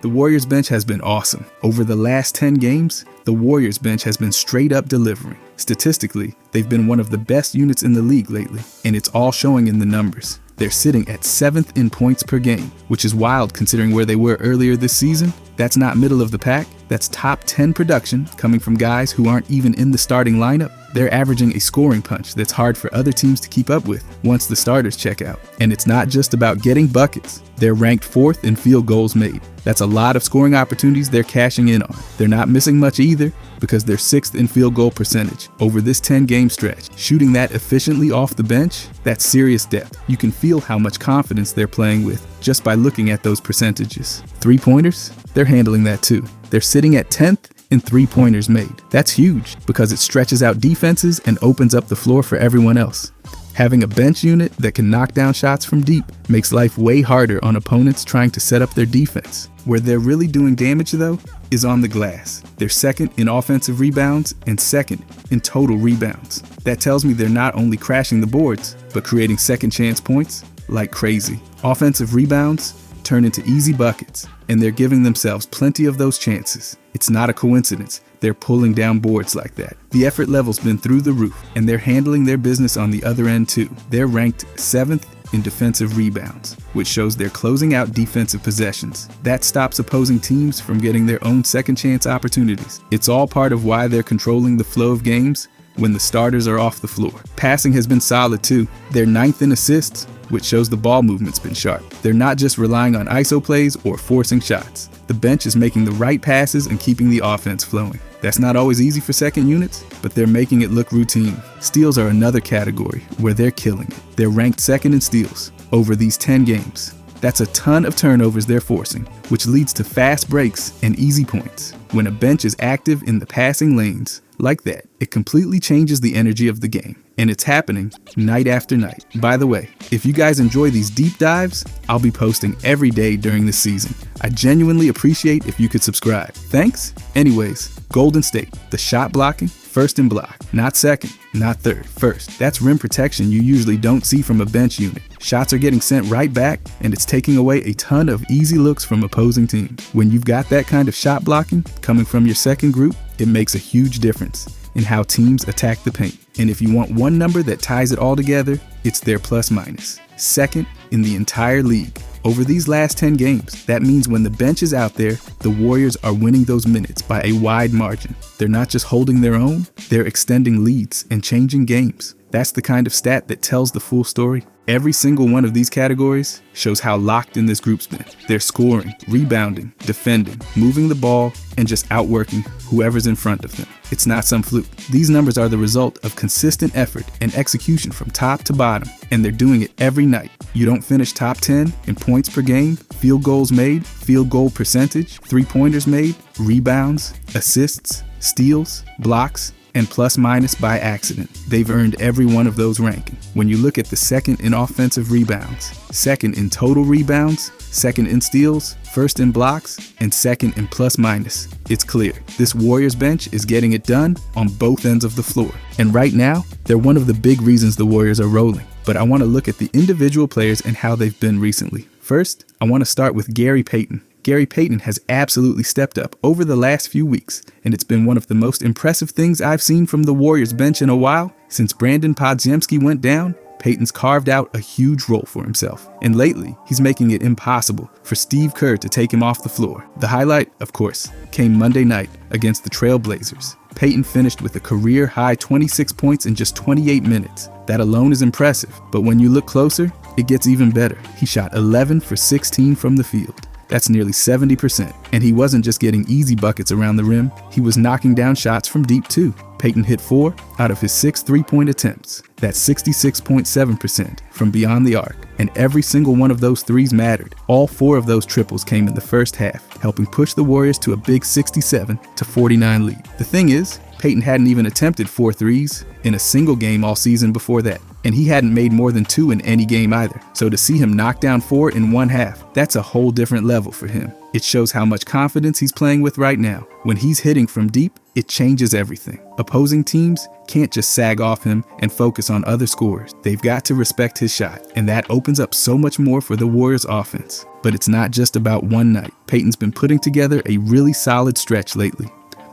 The Warriors bench has been awesome. Over the last 10 games, the Warriors bench has been straight up delivering. Statistically, they've been one of the best units in the league lately, and it's all showing in the numbers. They're sitting at 7th in points per game, which is wild considering where they were earlier this season. That's not middle of the pack, that's top 10 production coming from guys who aren't even in the starting lineup. They're averaging a scoring punch that's hard for other teams to keep up with once the starters check out. And it's not just about getting buckets. They're ranked 4th in field goals made. That's a lot of scoring opportunities they're cashing in on. They're not missing much either because they're 6th in field goal percentage over this 10-game stretch. Shooting that efficiently off the bench, that's serious depth. You can feel how much confidence they're playing with just by looking at those percentages. Three-pointers, they're handling that too. They're sitting at 10th in three-pointers made. That's huge because it stretches out defenses and opens up the floor for everyone else. Having a bench unit that can knock down shots from deep makes life way harder on opponents trying to set up their defense. Where they're really doing damage though is on the glass. They're 2nd in offensive rebounds and 2nd in total rebounds. That tells me they're not only crashing the boards, but creating second chance points like crazy. Offensive rebounds turn into easy buckets, and they're giving themselves plenty of those chances. It's not a coincidence they're pulling down boards like that. The effort level's been through the roof, and they're handling their business on the other end too. They're ranked 7th in defensive rebounds, which shows they're closing out defensive possessions. That stops opposing teams from getting their own second chance opportunities. It's all part of why they're controlling the flow of games when the starters are off the floor. Passing has been solid too. They're 9th in assists, which shows the ball movement's been sharp. They're not just relying on ISO plays or forcing shots. The bench is making the right passes and keeping the offense flowing. That's not always easy for second units, but they're making it look routine. Steals are another category where they're killing it. They're ranked 2nd in steals over these 10 games. That's a ton of turnovers they're forcing, which leads to fast breaks and easy points. When a bench is active in the passing lanes like that, it completely changes the energy of the game. And it's happening night after night. By the way, if you guys enjoy these deep dives, I'll be posting every day during the season. I genuinely appreciate if you could subscribe. Thanks. Anyways, Golden State, the shot blocking, 1st in block, not 2nd, not 3rd, 1st. That's rim protection you usually don't see from a bench unit. Shots are getting sent right back, and it's taking away a ton of easy looks from opposing teams. When you've got that kind of shot blocking coming from your second group, it makes a huge difference in how teams attack the paint. And if you want one number that ties it all together, it's their plus minus. 2nd in the entire league. Over these last 10 games, that means when the bench is out there, the Warriors are winning those minutes by a wide margin. They're not just holding their own, they're extending leads and changing games. That's the kind of stat that tells the full story. Every single one of these categories shows how locked in this group's been. They're scoring, rebounding, defending, moving the ball, and just outworking whoever's in front of them. It's not some fluke. These numbers are the result of consistent effort and execution from top to bottom, and they're doing it every night. You don't finish top 10 in points per game, field goals made, field goal percentage, three-pointers made, rebounds, assists, steals, blocks, and plus minus by accident. They've earned every one of those rankings. When you look at the 2nd in offensive rebounds, 2nd in total rebounds, 2nd in steals, 1st in blocks, and 2nd in plus minus, it's clear. This Warriors bench is getting it done on both ends of the floor. And right now, they're one of the big reasons the Warriors are rolling. But I want to look at the individual players and how they've been recently. First, I want to start with Gary Payton. Gary Payton has absolutely stepped up over the last few weeks, and it's been one of the most impressive things I've seen from the Warriors bench in a while. Since Brandon Podziemski went down, Payton's carved out a huge role for himself, and lately, he's making it impossible for Steve Kerr to take him off the floor. The highlight, of course, came Monday night against the Trail Blazers. Payton finished with a career-high 26 points in just 28 minutes. That alone is impressive, but when you look closer, it gets even better. He shot 11 for 16 from the field. That's nearly 70%. And he wasn't just getting easy buckets around the rim, he was knocking down shots from deep too. Payton hit 4 out of his 6 three-point attempts. That's 66.7% from beyond the arc. And every single one of those threes mattered. All 4 of those triples came in the first half, helping push the Warriors to a big 67-49 lead. The thing is, Payton hadn't even attempted 4 threes in a single game all season before that. And he hadn't made more than 2 in any game either. So to see him knock down 4 in one half, that's a whole different level for him. It shows how much confidence he's playing with right now. When he's hitting from deep, it changes everything. Opposing teams can't just sag off him and focus on other scorers. They've got to respect his shot, and that opens up so much more for the Warriors offense. But it's not just about one night. Peyton's been putting together a really solid stretch lately.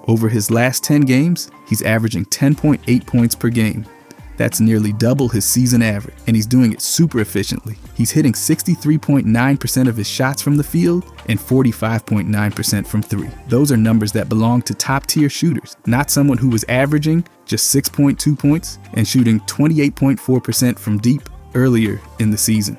Over his last 10 games, he's averaging 10.8 points per game. That's nearly double his season average, and he's doing it super efficiently. He's hitting 63.9% of his shots from the field and 45.9% from three. Those are numbers that belong to top-tier shooters, not someone who was averaging just 6.2 points and shooting 28.4% from deep earlier in the season.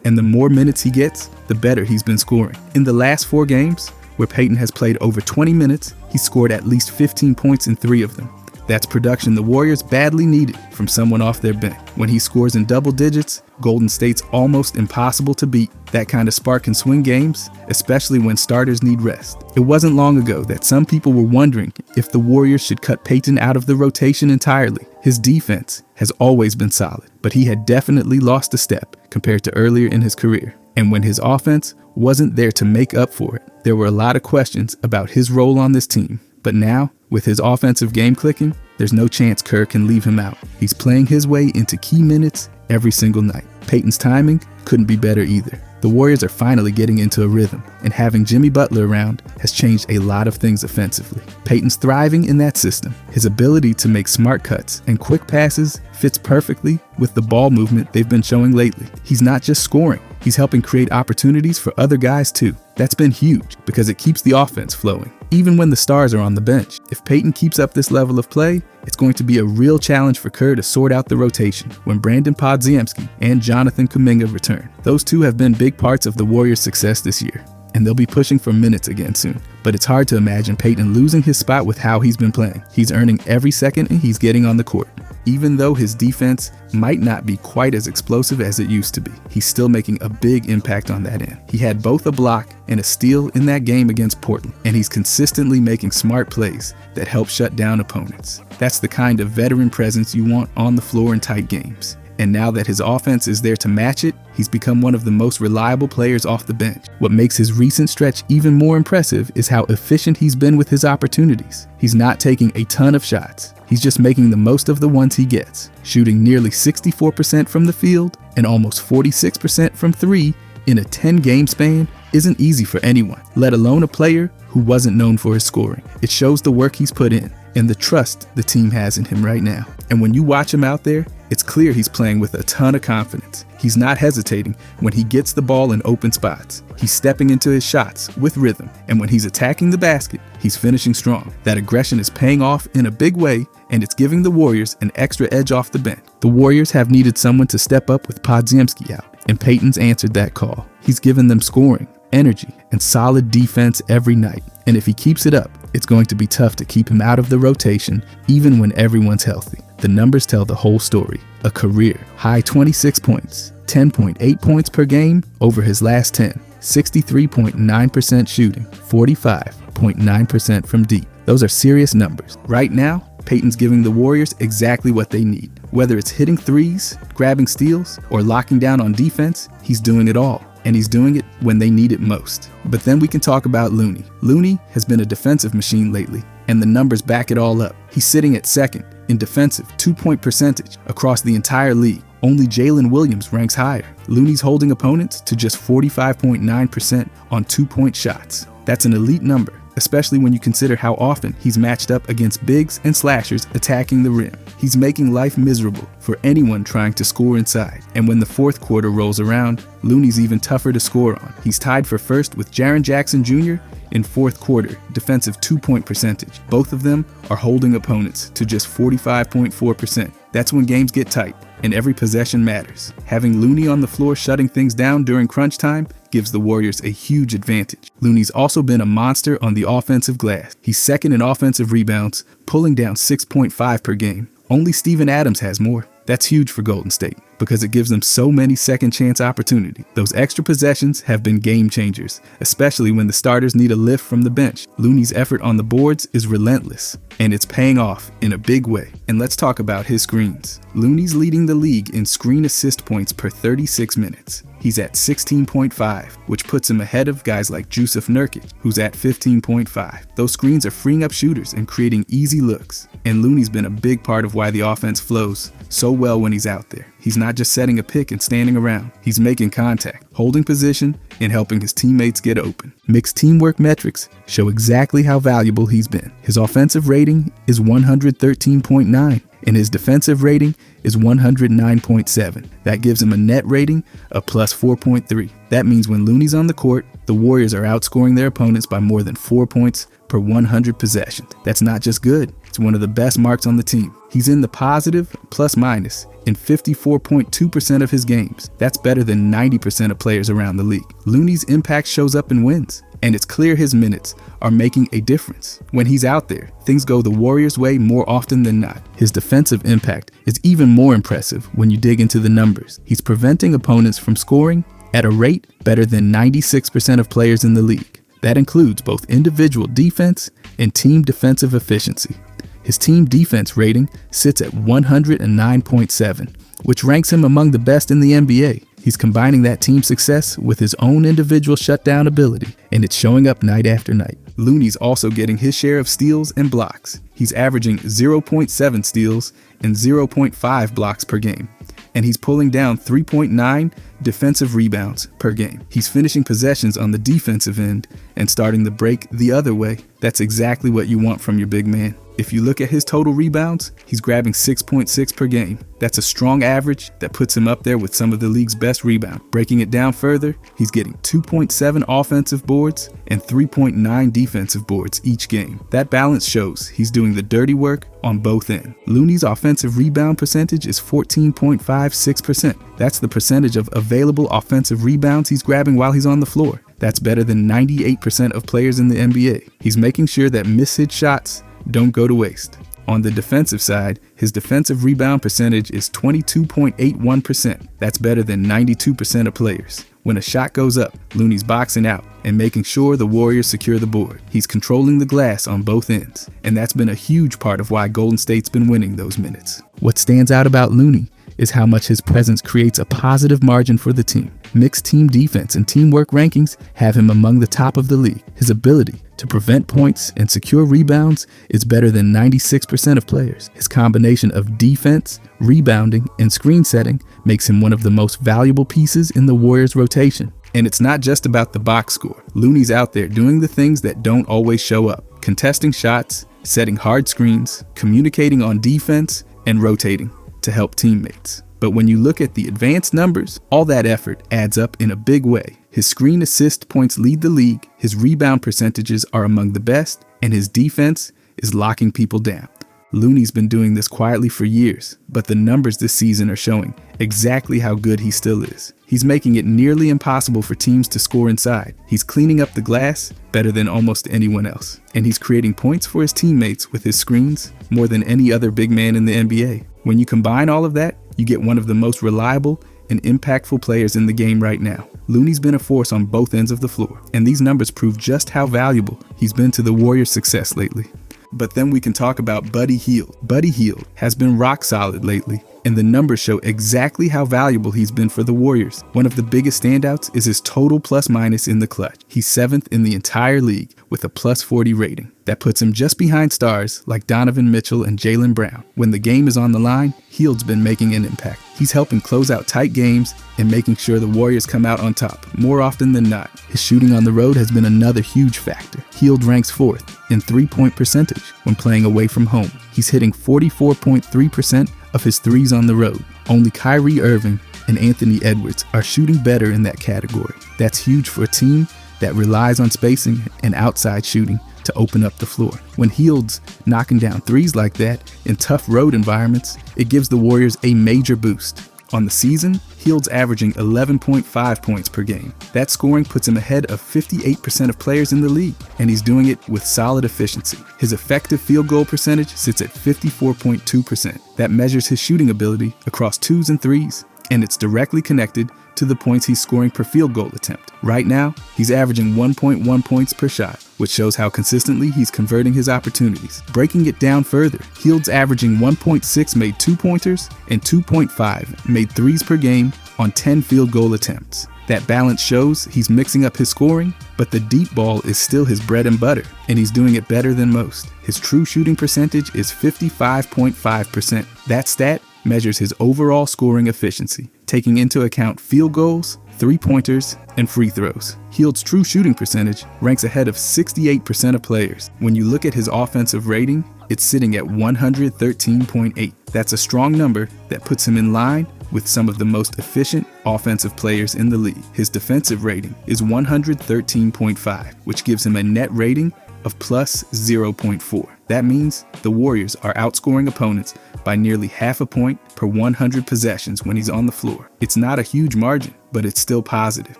And the more minutes he gets, the better he's been scoring. In the last 4 games, where Peyton has played over 20 minutes, he scored at least 15 points in 3 of them. That's production the Warriors badly needed from someone off their bench. When he scores in double digits, Golden State's almost impossible to beat. That kind of spark can swing games, especially when starters need rest. It wasn't long ago that some people were wondering if the Warriors should cut Peyton out of the rotation entirely. His defense has always been solid, but he had definitely lost a step compared to earlier in his career. And when his offense wasn't there to make up for it, there were a lot of questions about his role on this team. But now, with his offensive game clicking, there's no chance Kerr can leave him out. He's playing his way into key minutes every single night. Peyton's timing couldn't be better either. The Warriors are finally getting into a rhythm, and having Jimmy Butler around has changed a lot of things offensively. Peyton's thriving in that system. His ability to make smart cuts and quick passes fits perfectly with the ball movement they've been showing lately. He's not just scoring, he's helping create opportunities for other guys too. That's been huge because it keeps the offense flowing, even when the stars are on the bench. If Peyton keeps up this level of play, it's going to be a real challenge for Kerr to sort out the rotation when Brandon Podziemski and Jonathan Kuminga return. Those two have been big parts of the Warriors' success this year, and they'll be pushing for minutes again soon. But it's hard to imagine Peyton losing his spot with how he's been playing. He's earning every second he's getting on the court. Even though his defense might not be quite as explosive as it used to be, he's still making a big impact on that end. He had both a block and a steal in that game against Portland, and he's consistently making smart plays that help shut down opponents. That's the kind of veteran presence you want on the floor in tight games. And now that his offense is there to match it, he's become one of the most reliable players off the bench. What makes his recent stretch even more impressive is how efficient he's been with his opportunities. He's not taking a ton of shots. He's just making the most of the ones he gets, shooting nearly 64% from the field and almost 46% from three in a 10-game span isn't easy for anyone, let alone a player who wasn't known for his scoring. It shows the work he's put in and the trust the team has in him right now. And when you watch him out there, it's clear he's playing with a ton of confidence. He's not hesitating when he gets the ball in open spots. He's stepping into his shots with rhythm, and when he's attacking the basket, he's finishing strong. That aggression is paying off in a big way, and it's giving the Warriors an extra edge off the bench. The Warriors have needed someone to step up with Podziemski out, and Peyton's answered that call. He's given them scoring, energy, and solid defense every night. And if he keeps it up, it's going to be tough to keep him out of the rotation, even when everyone's healthy. The numbers tell the whole story. A career high 26 points, 10.8 points per game over his last 10, 63.9% shooting, 45.9% from deep. Those are serious numbers. Right now, Peyton's giving the Warriors exactly what they need. Whether it's hitting threes, grabbing steals, or locking down on defense, he's doing it all. And he's doing it when they need it most. But then we can talk about Looney. Looney has been a defensive machine lately, and the numbers back it all up. He's sitting at second in defensive 2-point percentage across the entire league. Only Jalen Williams ranks higher. Looney's holding opponents to just 45.9% on 2-point shots. That's an elite number, especially when you consider how often he's matched up against bigs and slashers attacking the rim. He's making life miserable for anyone trying to score inside. And when the fourth quarter rolls around, Looney's even tougher to score on. He's tied for first with Jaren Jackson Jr. in fourth quarter defensive 2-point percentage. Both of them are holding opponents to just 45.4%. That's when games get tight and every possession matters. Having Looney on the floor shutting things down during crunch time gives the Warriors a huge advantage. Looney's also been a monster on the offensive glass. He's second in offensive rebounds, pulling down 6.5 per game. Only Steven Adams has more. That's huge for Golden State because it gives them so many second chance opportunities. Those extra possessions have been game changers, especially when the starters need a lift from the bench. Looney's effort on the boards is relentless, and it's paying off in a big way. And let's talk about his screens. Looney's leading the league in screen assist points per 36 minutes. he's at 16.5, which puts him ahead of guys like Jusuf Nurkic, who's at 15.5. Those screens are freeing up shooters and creating easy looks, and Looney's been a big part of why the offense flows so well when he's out there. He's not just setting a pick and standing around. He's making contact, holding position, and helping his teammates get open. Mixed teamwork metrics show exactly how valuable he's been. His offensive rating is 113.9, and his defensive rating is 109.7. That gives him a net rating of plus 4.3. That means when Looney's on the court, the Warriors are outscoring their opponents by more than 4 points per 100 possessions. That's not just good, it's one of the best marks on the team. He's in the positive plus minus in 54.2% of his games. That's better than 90% of players around the league. Looney's impact shows up in wins, and it's clear his minutes are making a difference. When he's out there, things go the Warriors' way more often than not. His defensive impact is even more impressive when you dig into the numbers. He's preventing opponents from scoring at a rate better than 96% of players in the league. That includes both individual defense and team defensive efficiency. His team defense rating sits at 109.7, which ranks him among the best in the NBA. He's combining that team success with his own individual shutdown ability, and it's showing up night after night. Looney's also getting his share of steals and blocks. He's averaging 0.7 steals and 0.5 blocks per game, and he's pulling down 3.9 defensive rebounds per game. He's finishing possessions on the defensive end and starting the break the other way. That's exactly what you want from your big man. If you look at his total rebounds, he's grabbing 6.6 per game. That's a strong average that puts him up there with some of the league's best rebound. Breaking it down further, he's getting 2.7 offensive boards and 3.9 defensive boards each game. That balance shows he's doing the dirty work on both ends. Looney's offensive rebound percentage is 14.56%. That's the percentage of available offensive rebounds he's grabbing while he's on the floor. That's better than 98% of players in the NBA. He's making sure that mishit shots don't go to waste. On the defensive side, his defensive rebound percentage is 22.81%. That's better than 92% of players. When a shot goes up, Looney's boxing out and making sure the Warriors secure the board. He's controlling the glass on both ends, and that's been a huge part of why Golden State's been winning those minutes. What stands out about Looney is how much his presence creates a positive margin for the team. Mixed team defense and teamwork rankings have him among the top of the league. His ability to prevent points and secure rebounds is better than 96% of players. His combination of defense, rebounding, and screen setting makes him one of the most valuable pieces in the Warriors' rotation. And it's not just about the box score. Looney's out there doing the things that don't always show up: contesting shots, setting hard screens, communicating on defense, and rotating to help teammates. But when you look at the advanced numbers, all that effort adds up in a big way. His screen assist points lead the league, his rebound percentages are among the best, and his defense is locking people down. Looney's been doing this quietly for years, but the numbers this season are showing exactly how good he still is. He's making it nearly impossible for teams to score inside. He's cleaning up the glass better than almost anyone else. And he's creating points for his teammates with his screens more than any other big man in the NBA. When you combine all of that, you get one of the most reliable and impactful players in the game right now. Looney's been a force on both ends of the floor, and these numbers prove just how valuable he's been to the Warriors' success lately. But then we can talk about Buddy Hield. Buddy Hield has been rock solid lately, and the numbers show exactly how valuable he's been for the Warriors. One of the biggest standouts is his total plus minus in the clutch. He's 7th in the entire league with a plus 40 rating. That puts him just behind stars like Donovan Mitchell and Jaylen Brown. When the game is on the line, Hield's been making an impact. He's helping close out tight games and making sure the Warriors come out on top more often than not. His shooting on the road has been another huge factor. Hield ranks 4th in three-point percentage when playing away from home. He's hitting 44.3% of his threes on the road. Only Kyrie Irving and Anthony Edwards are shooting better in that category. That's huge for a team that relies on spacing and outside shooting to open up the floor. When Hield's knocking down threes like that in tough road environments, it gives the Warriors a major boost. On the season, Hield's averaging 11.5 points per game. That scoring puts him ahead of 58% of players in the league, and he's doing it with solid efficiency. His effective field goal percentage sits at 54.2%. That measures his shooting ability across twos and threes, and it's directly connected to the points he's scoring per field goal attempt. Right now, he's averaging 1.1 points per shot, which shows how consistently he's converting his opportunities. Breaking it down further, Hield's averaging 1.6 made two-pointers and 2.5 made threes per game on 10 field goal attempts. That balance shows he's mixing up his scoring, but the deep ball is still his bread and butter, and he's doing it better than most. His true shooting percentage is 55.5%. That stat measures his overall scoring efficiency, taking into account field goals, three-pointers, and free throws. Hield's true shooting percentage ranks ahead of 68% of players. When you look at his offensive rating, it's sitting at 113.8. That's a strong number that puts him in line with some of the most efficient offensive players in the league. His defensive rating is 113.5, which gives him a net rating of plus 0.4. That means the Warriors are outscoring opponents by nearly half a point per 100 possessions when he's on the floor. It's not a huge margin, but it's still positive,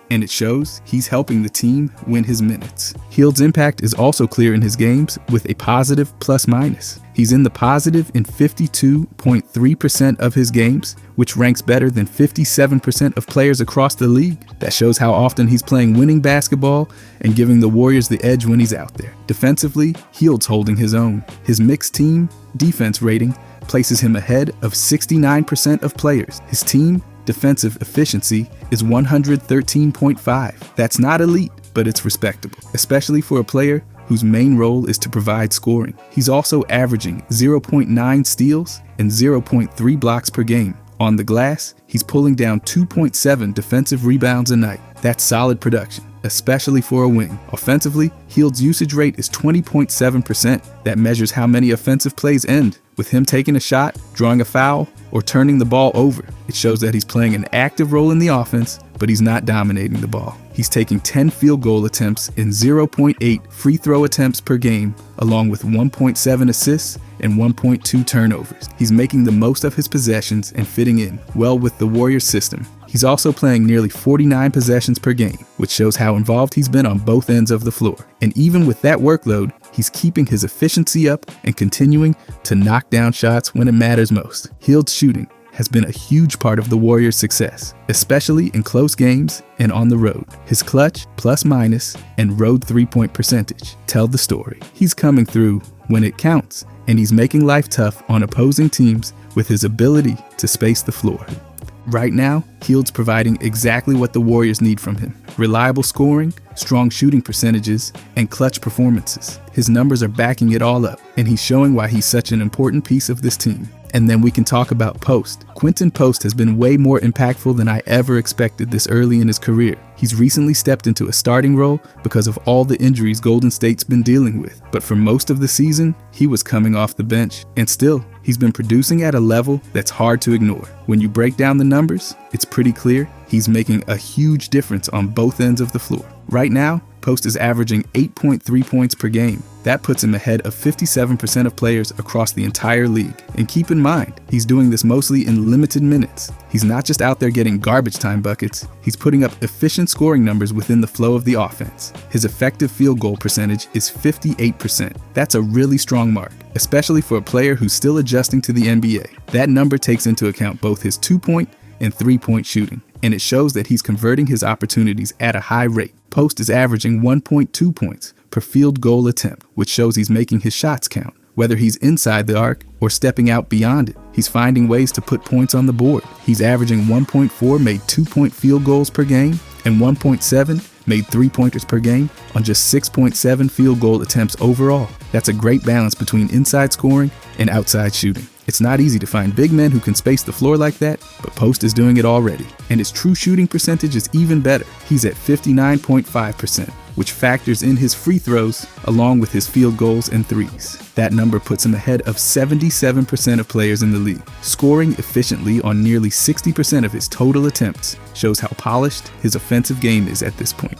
and it shows he's helping the team win his minutes. Hield's impact is also clear in his games with a positive plus-minus. He's in the positive in 52.3% of his games, which ranks better than 57% of players across the league. That shows how often he's playing winning basketball and giving the Warriors the edge when he's out there. Defensively, Hield's holding his own. His mixed team defense rating places him ahead of 69% of players. His team defensive efficiency is 113.5. That's not elite, but it's respectable, especially for a player whose main role is to provide scoring. He's also averaging 0.9 steals and 0.3 blocks per game. On the glass, he's pulling down 2.7 defensive rebounds a night. That's solid production, especially for a wing. Offensively, Hield's usage rate is 20.7%. That measures how many offensive plays end with him taking a shot, drawing a foul, or turning the ball over. It shows that he's playing an active role in the offense, but he's not dominating the ball. He's taking 10 field goal attempts and 0.8 free throw attempts per game, along with 1.7 assists and 1.2 turnovers. He's making the most of his possessions and fitting in well with the Warriors system. He's also playing nearly 49 possessions per game, which shows how involved he's been on both ends of the floor. And even with that workload, he's keeping his efficiency up and continuing to knock down shots when it matters most. Hield's shooting has been a huge part of the Warriors' success, especially in close games and on the road. His clutch, plus-minus, and road three-point percentage tell the story. He's coming through when it counts, and he's making life tough on opposing teams with his ability to space the floor. Right now, Hield's providing exactly what the Warriors need from him: reliable scoring, strong shooting percentages, and clutch performances. His numbers are backing it all up, and he's showing why he's such an important piece of this team. And then we can talk about Post. Quentin Post has been way more impactful than I ever expected this early in his career. He's recently stepped into a starting role because of all the injuries Golden State's been dealing with. But for most of the season, he was coming off the bench. And still, he's been producing at a level that's hard to ignore. When you break down the numbers, it's pretty clear he's making a huge difference on both ends of the floor. Right now, Post is averaging 8.3 points per game. That puts him ahead of 57% of players across the entire league. And keep in mind, he's doing this mostly in limited minutes. He's not just out there getting garbage time buckets, he's putting up efficient scoring numbers within the flow of the offense. His effective field goal percentage is 58%. That's a really strong mark, especially for a player who's still adjusting to the NBA. That number takes into account both his 2-point and 3-point shooting, and it shows that he's converting his opportunities at a high rate. Post is averaging 1.2 points per field goal attempt, which shows he's making his shots count. Whether he's inside the arc or stepping out beyond it, he's finding ways to put points on the board. He's averaging 1.4 made 2-point field goals per game and 1.7 made 3-pointers per game on just 6.7 field goal attempts overall. That's a great balance between inside scoring and outside shooting. It's not easy to find big men who can space the floor like that, but Post is doing it already. And his true shooting percentage is even better. He's at 59.5%, which factors in his free throws along with his field goals and threes. That number puts him ahead of 77% of players in the league. Scoring efficiently on nearly 60% of his total attempts shows how polished his offensive game is at this point.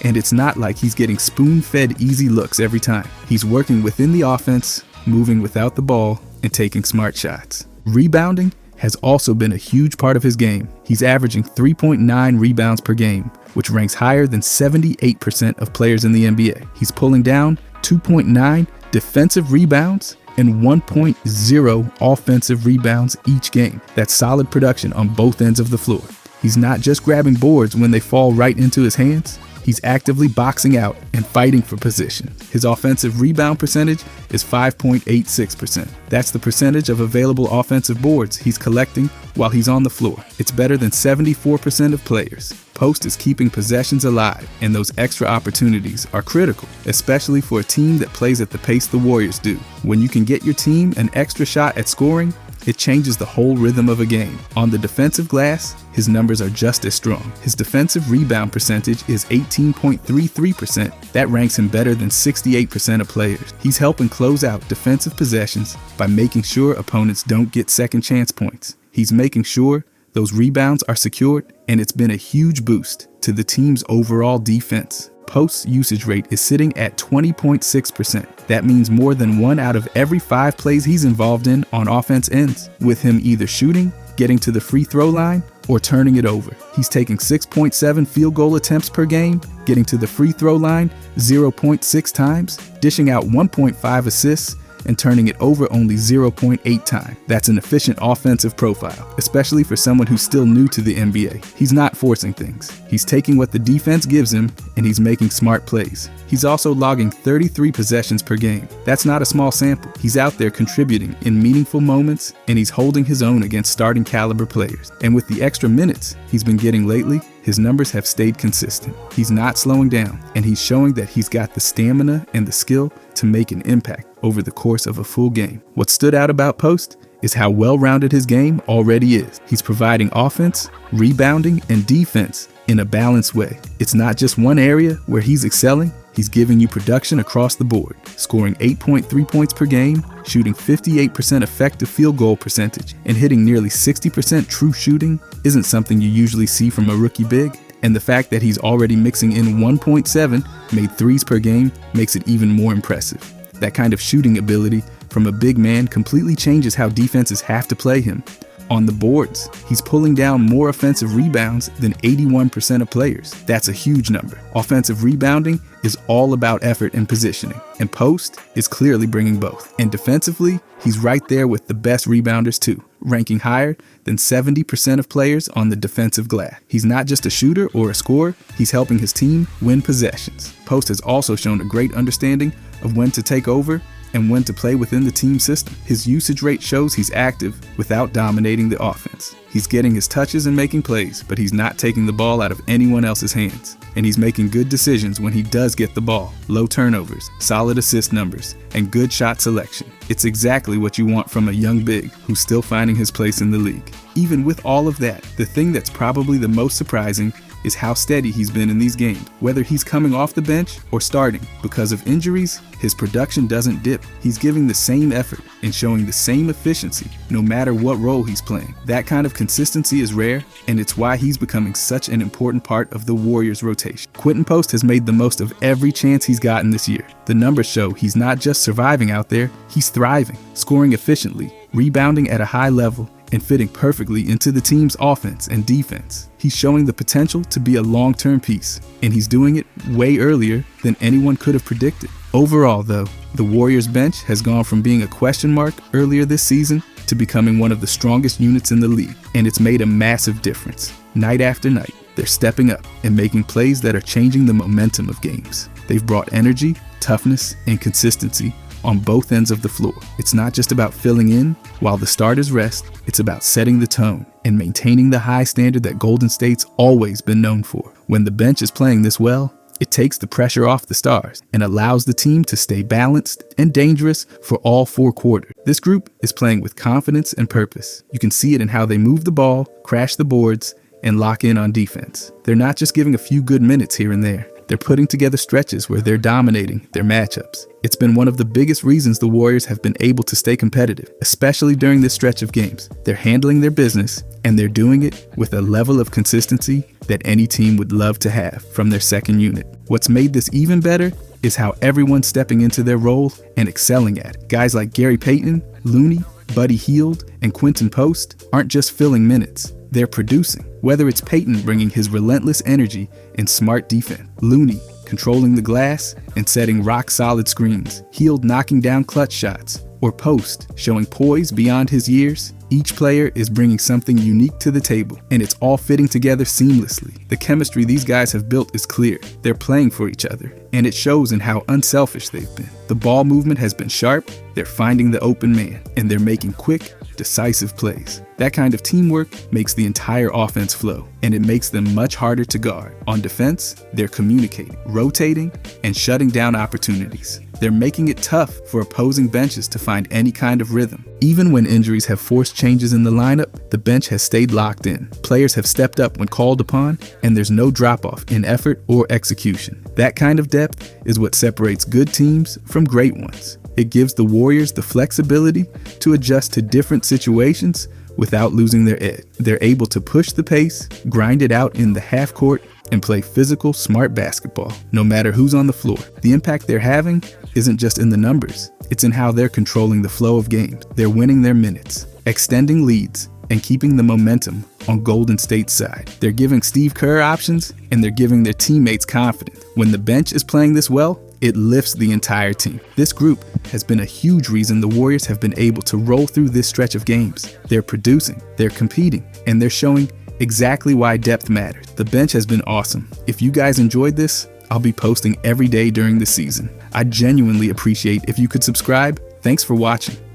And it's not like he's getting spoon-fed easy looks every time. He's working within the offense, moving without the ball, and taking smart shots. Rebounding has also been a huge part of his game. He's averaging 3.9 rebounds per game, which ranks higher than 78% of players in the NBA. He's pulling down 2.9 defensive rebounds and 1.0 offensive rebounds each game. That's solid production on both ends of the floor. He's not just grabbing boards when they fall right into his hands. He's actively boxing out and fighting for position. His offensive rebound percentage is 5.86%. That's the percentage of available offensive boards he's collecting while he's on the floor. It's better than 74% of players. Post is keeping possessions alive, and those extra opportunities are critical, especially for a team that plays at the pace the Warriors do. When you can get your team an extra shot at scoring, it changes the whole rhythm of a game. On the defensive glass, his numbers are just as strong. His defensive rebound percentage is 18.33%. That ranks him better than 68% of players. He's helping close out defensive possessions by making sure opponents don't get second chance points. He's making sure those rebounds are secured, and it's been a huge boost to the team's overall defense. Post's usage rate is sitting at 20.6%. That means more than 1 out of every 5 plays he's involved in on offense ends, with him either shooting, getting to the free throw line, or turning it over. He's taking 6.7 field goal attempts per game, getting to the free throw line 0.6 times, dishing out 1.5 assists, and turning it over only 0.8 times. That's an efficient offensive profile, especially for someone who's still new to the NBA. He's not forcing things. He's taking what the defense gives him, and he's making smart plays. He's also logging 33 possessions per game. That's not a small sample. He's out there contributing in meaningful moments, and he's holding his own against starting caliber players. And with the extra minutes he's been getting lately, his numbers have stayed consistent. He's not slowing down, and he's showing that he's got the stamina and the skill to make an impact over the course of a full game. What stood out about Post is how well-rounded his game already is. He's providing offense, rebounding, and defense in a balanced way. It's not just one area where he's excelling. He's giving you production across the board, scoring 8.3 points per game, shooting 58% effective field goal percentage, and hitting nearly 60% true shooting isn't something you usually see from a rookie big. And the fact that he's already mixing in 1.7 made threes per game makes it even more impressive. That kind of shooting ability from a big man completely changes how defenses have to play him. On the boards, he's pulling down more offensive rebounds than 81% of players. That's a huge number. Offensive rebounding is all about effort and positioning, and Post is clearly bringing both. And defensively, he's right there with the best rebounders too, ranking higher than 70% of players on the defensive glass. He's not just a shooter or a scorer, he's helping his team win possessions. Post has also shown a great understanding of when to take over and when to play within the team system. His usage rate shows he's active without dominating the offense. He's getting his touches and making plays, but he's not taking the ball out of anyone else's hands. And he's making good decisions when he does get the ball. Low turnovers, solid assist numbers, and good shot selection. It's exactly what you want from a young big who's still finding his place in the league. Even with all of that, the thing that's probably the most surprising is how steady he's been in these games. Whether he's coming off the bench or starting, because of injuries, his production doesn't dip. He's giving the same effort and showing the same efficiency no matter what role he's playing. That kind of consistency is rare, and it's why he's becoming such an important part of the Warriors' rotation. Quentin Post has made the most of every chance he's gotten this year. The numbers show he's not just surviving out there, he's thriving, scoring efficiently, rebounding at a high level, and fitting perfectly into the team's offense and defense. He's showing the potential to be a long-term piece, and he's doing it way earlier than anyone could have predicted. Overall, though, the Warriors bench has gone from being a question mark earlier this season to becoming one of the strongest units in the league, and it's made a massive difference. Night after night, they're stepping up and making plays that are changing the momentum of games. They've brought energy, toughness, and consistency on both ends of the floor. It's not just about filling in while the starters rest, it's about setting the tone and maintaining the high standard that Golden State's always been known for. When the bench is playing this well, it takes the pressure off the stars and allows the team to stay balanced and dangerous for all 4 quarters. This group is playing with confidence and purpose. You can see it in how they move the ball, crash the boards, and lock in on defense. They're not just giving a few good minutes here and there. They're putting together stretches where they're dominating their matchups. It's been one of the biggest reasons the Warriors have been able to stay competitive, especially during this stretch of games. They're handling their business, and they're doing it with a level of consistency that any team would love to have from their second unit. What's made this even better is how everyone's stepping into their role and excelling at it. Guys like Gary Payton, Looney, Buddy Hield, and Quentin Post aren't just filling minutes. They're producing. Whether it's Payton bringing his relentless energy and smart defense, Looney controlling the glass and setting rock-solid screens, Hield knocking down clutch shots, or Post showing poise beyond his years. Each player is bringing something unique to the table, and it's all fitting together seamlessly. The chemistry these guys have built is clear. They're playing for each other, and it shows in how unselfish they've been. The ball movement has been sharp, they're finding the open man, and they're making quick, decisive plays. That kind of teamwork makes the entire offense flow, and it makes them much harder to guard. On defense, they're communicating, rotating, and shutting down opportunities. They're making it tough for opposing benches to find any kind of rhythm. Even when injuries have forced changes in the lineup, the bench has stayed locked in. Players have stepped up when called upon, and there's no drop-off in effort or execution. That kind of depth is what separates good teams from great ones. It gives the Warriors the flexibility to adjust to different situations without losing their edge. They're able to push the pace, grind it out in the half court, and play physical, smart basketball, no matter who's on the floor. The impact they're having isn't just in the numbers, it's in how they're controlling the flow of games. They're winning their minutes, extending leads, and keeping the momentum on Golden State's side. They're giving Steve Kerr options, and they're giving their teammates confidence. When the bench is playing this well, it lifts the entire team. This group has been a huge reason the Warriors have been able to roll through this stretch of games. They're producing, they're competing, and they're showing exactly why depth matters. The bench has been awesome. If you guys enjoyed this, I'll be posting every day during the season. I genuinely appreciate if you could subscribe. Thanks for watching.